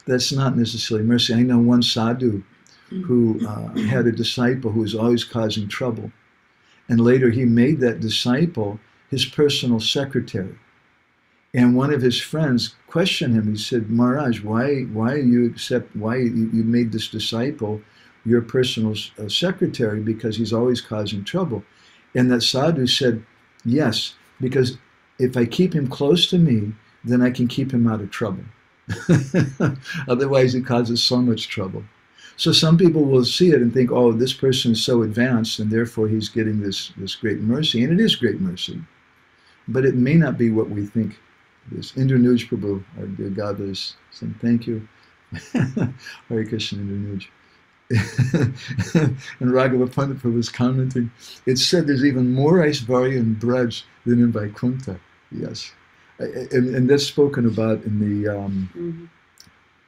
that's not necessarily mercy. I know one sadhu who had a disciple who was always causing trouble. And later he made that disciple his personal secretary. And one of his friends questioned him. He said, Maharaj, why you made this disciple your personal secretary, because he's always causing trouble? And that sadhu said, yes, because if I keep him close to me, then I can keep him out of trouble. Otherwise, he causes so much trouble. So some people will see it and think, oh, this person is so advanced, and therefore he's getting this great mercy. And it is great mercy. But it may not be what we think it is. Indranuj Prabhu, our dear God, is saying thank you. Hare Krishna, Indranuj. And Raghava Pandit was commenting, it's said there's even more Aishvarya in Braj than in Vaikuntha. Yes. And that's spoken about in the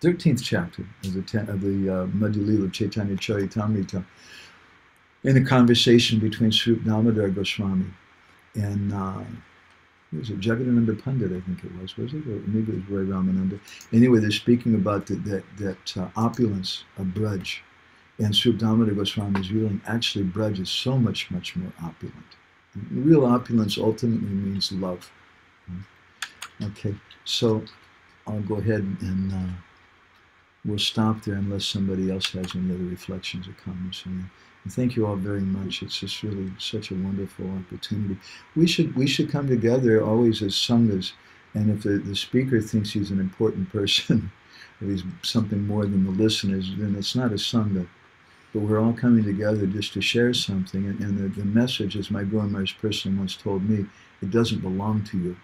13th chapter of the Madhya Lila of Chaitanya Charitamrita, in a conversation between Sri Damodar Goswami and was it Jagadananda Pandit, I think it was it? Or maybe it was Roy Ramananda. Anyway, they're speaking about that opulence of Braj. And Sri Damodar Goswami is revealing actually Braj is so much, much more opulent. And real opulence ultimately means love. Okay, so I'll go ahead and we'll stop there unless somebody else has any other reflections or comments. And thank you all very much. It's just really such a wonderful opportunity. We should come together always as sanghas, and if the speaker thinks he's an important person, or he's something more than the listeners, then it's not a sangha. But we're all coming together just to share something, and the message, as my Guru Maharaj person once told me, it doesn't belong to you.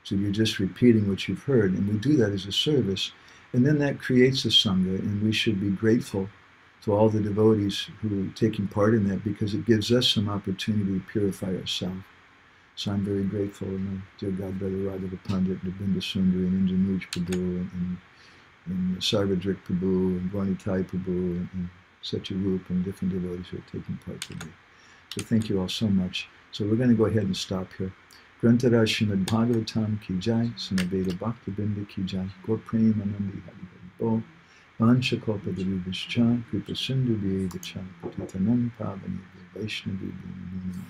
So you're just repeating what you've heard, and we do that as a service. And then that creates a sangha, and we should be grateful to all the devotees who are taking part in that, because it gives us some opportunity to purify ourselves. So I'm very grateful to my dear God Brother Raghava Pandit, and Binda Sundari, and Indranuj Prabhu, and Sarvadrik Prabhu, and Gwanitai Prabhu, and Satyarup, and different devotees who are taking part today. So thank you all so much. So we're going to go ahead and stop here. Grantara Srimad Bhagavatam ki jai, Samaveda Bhakta Binda ki jai, Gaur Premanandi Hari Hari Bol, Vancha Kalpa Darubhascha, Kripa Sindhu Bheva Cha, Patitanam Pavani Vaishnavi Bhima.